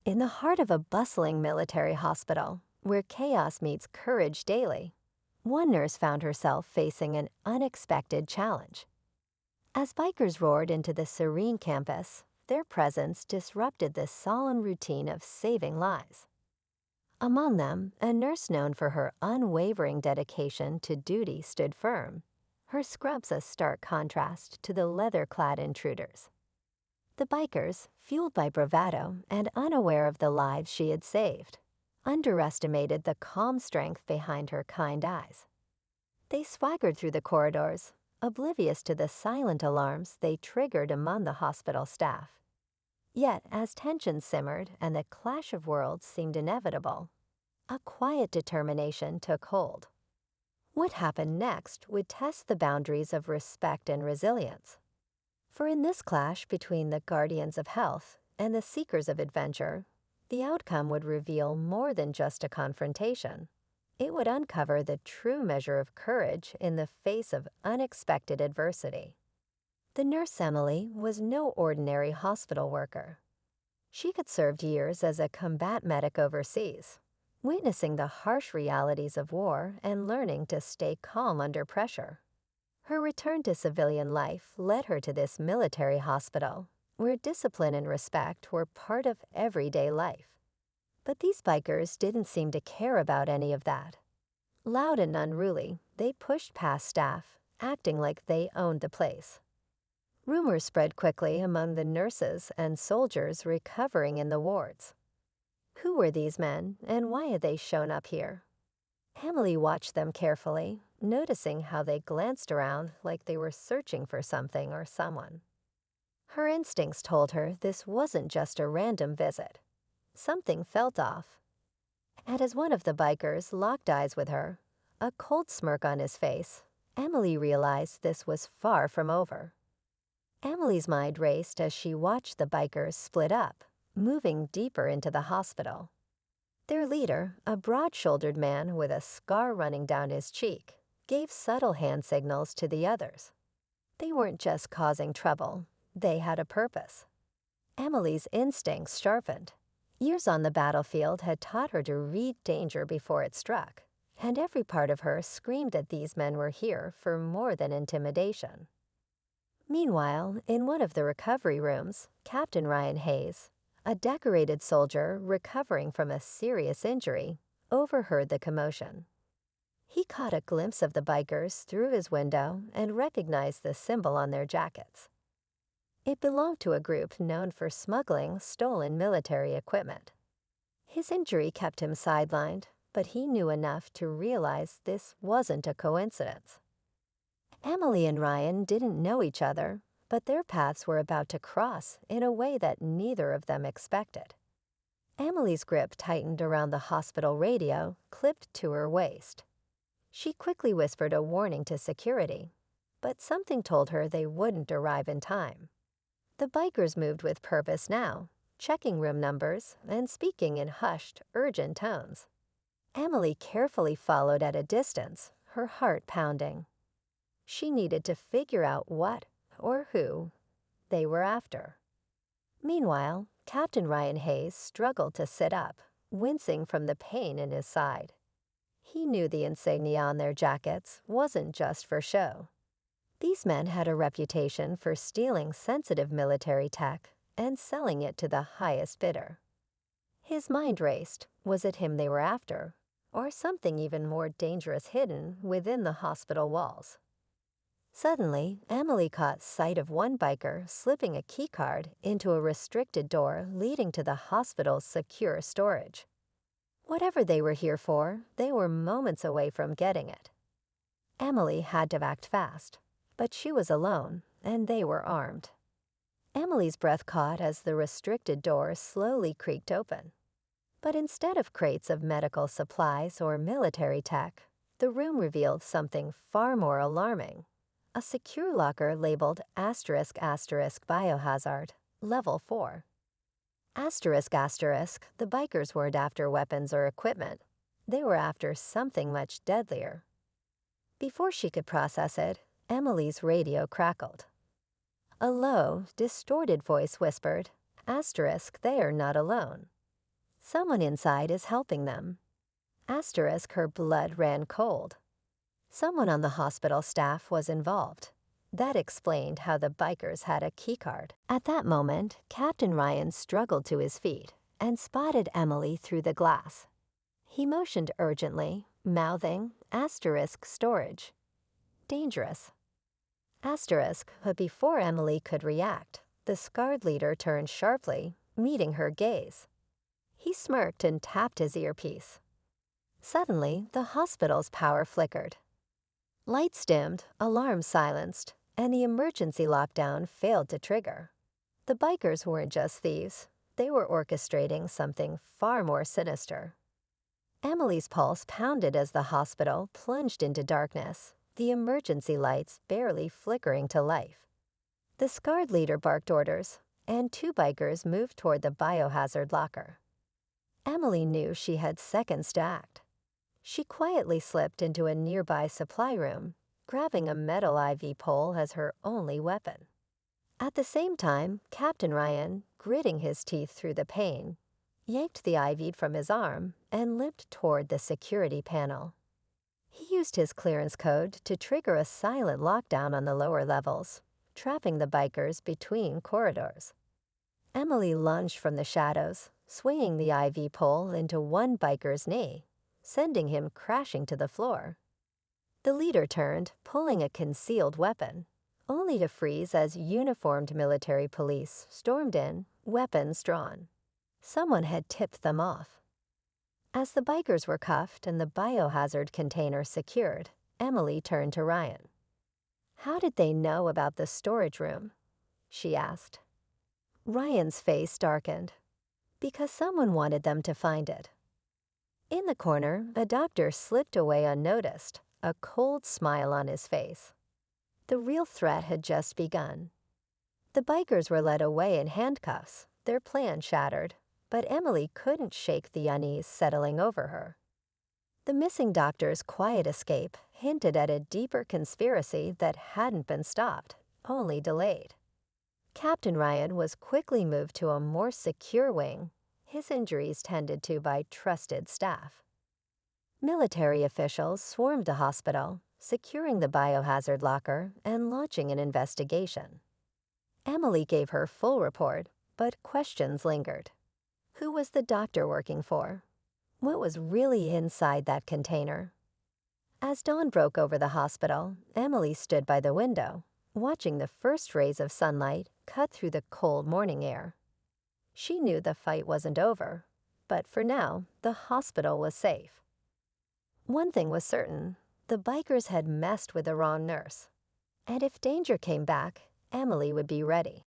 In the heart of a bustling military hospital, where chaos meets courage daily, one nurse found herself facing an unexpected challenge. As bikers roared into the serene campus, their presence disrupted the solemn routine of saving lives. Among them, a nurse known for her unwavering dedication to duty stood firm, her scrubs a stark contrast to the leather-clad intruders. The bikers, fueled by bravado and unaware of the lives she had saved, underestimated the calm strength behind her kind eyes. They swaggered through the corridors, oblivious to the silent alarms they triggered among the hospital staff. Yet, as tension simmered and the clash of worlds seemed inevitable, a quiet determination took hold. What happened next would test the boundaries of respect and resilience. For in this clash between the guardians of health and the seekers of adventure, the outcome would reveal more than just a confrontation. It would uncover the true measure of courage in the face of unexpected adversity. The nurse Emily was no ordinary hospital worker. She had served years as a combat medic overseas, witnessing the harsh realities of war and learning to stay calm under pressure. Her return to civilian life led her to this military hospital, where discipline and respect were part of everyday life. But these bikers didn't seem to care about any of that. Loud and unruly, they pushed past staff, acting like they owned the place. Rumors spread quickly among the nurses and soldiers recovering in the wards. Who were these men, and why had they shown up here? Emily watched them carefully, noticing how they glanced around like they were searching for something or someone. Her instincts told her this wasn't just a random visit. Something felt off. And as one of the bikers locked eyes with her, a cold smirk on his face, Emily realized this was far from over. Emily's mind raced as she watched the bikers split up, moving deeper into the hospital. Their leader, a broad-shouldered man with a scar running down his cheek, gave subtle hand signals to the others. They weren't just causing trouble, they had a purpose. Emily's instincts sharpened. Years on the battlefield had taught her to read danger before it struck, and every part of her screamed that these men were here for more than intimidation. Meanwhile, in one of the recovery rooms, Captain Ryan Hayes, a decorated soldier recovering from a serious injury, overheard the commotion. He caught a glimpse of the bikers through his window and recognized the symbol on their jackets. It belonged to a group known for smuggling stolen military equipment. His injury kept him sidelined, but he knew enough to realize this wasn't a coincidence. Emily and Ryan didn't know each other, but their paths were about to cross in a way that neither of them expected. Emily's grip tightened around the hospital radio, clipped to her waist. She quickly whispered a warning to security, but something told her they wouldn't arrive in time. The bikers moved with purpose now, checking room numbers and speaking in hushed, urgent tones. Emily carefully followed at a distance, her heart pounding. She needed to figure out what or who they were after. Meanwhile, Captain Ryan Hayes struggled to sit up, wincing from the pain in his side. He knew the insignia on their jackets wasn't just for show. These men had a reputation for stealing sensitive military tech and selling it to the highest bidder. His mind raced. Was it him they were after, or something even more dangerous hidden within the hospital walls? Suddenly, Emily caught sight of one biker slipping a keycard into a restricted door leading to the hospital's secure storage. Whatever they were here for, they were moments away from getting it. Emily had to act fast, but she was alone, and they were armed. Emily's breath caught as the restricted door slowly creaked open. But instead of crates of medical supplies or military tech, the room revealed something far more alarming. A secure locker labeled **** biohazard, level 4. ***, the bikers weren't after weapons or equipment. They were after something much deadlier. Before she could process it, Emily's radio crackled. A low, distorted voice whispered, ***, they are not alone. Someone inside is helping them. Asterisk, her blood ran cold. Someone on the hospital staff was involved. That explained how the bikers had a keycard. At that moment, Captain Ryan struggled to his feet and spotted Emily through the glass. He motioned urgently, mouthing, asterisk storage. Dangerous. Asterisk, but before Emily could react, the scarred leader turned sharply, meeting her gaze. He smirked and tapped his earpiece. Suddenly, the hospital's power flickered. Lights dimmed, alarms silenced, and the emergency lockdown failed to trigger. The bikers weren't just thieves. They were orchestrating something far more sinister. Emily's pulse pounded as the hospital plunged into darkness, the emergency lights barely flickering to life. The scarred leader barked orders, and two bikers moved toward the biohazard locker. Emily knew she had seconds to act. She quietly slipped into a nearby supply room, grabbing a metal IV pole as her only weapon. At the same time, Captain Ryan, gritting his teeth through the pain, yanked the IV from his arm and limped toward the security panel. He used his clearance code to trigger a silent lockdown on the lower levels, trapping the bikers between corridors. Emily lunged from the shadows, swinging the IV pole into one biker's knee, sending him crashing to the floor. The leader turned, pulling a concealed weapon, only to freeze as uniformed military police stormed in, weapons drawn. Someone had tipped them off. As the bikers were cuffed and the biohazard container secured, Emily turned to Ryan. "How did they know about the storage room?" she asked. Ryan's face darkened. "Because someone wanted them to find it." In the corner, a doctor slipped away unnoticed, a cold smile on his face. The real threat had just begun. The bikers were led away in handcuffs, their plan shattered, but Emily couldn't shake the unease settling over her. The missing doctor's quiet escape hinted at a deeper conspiracy that hadn't been stopped, only delayed. Captain Ryan was quickly moved to a more secure wing, his injuries tended to by trusted staff. Military officials swarmed the hospital, securing the biohazard locker and launching an investigation. Emily gave her full report, but questions lingered. Who was the doctor working for? What was really inside that container? As dawn broke over the hospital, Emily stood by the window, watching the first rays of sunlight cut through the cold morning air. She knew the fight wasn't over, but for now, the hospital was safe. One thing was certain, the bikers had messed with the wrong nurse. And if danger came back, Emily would be ready.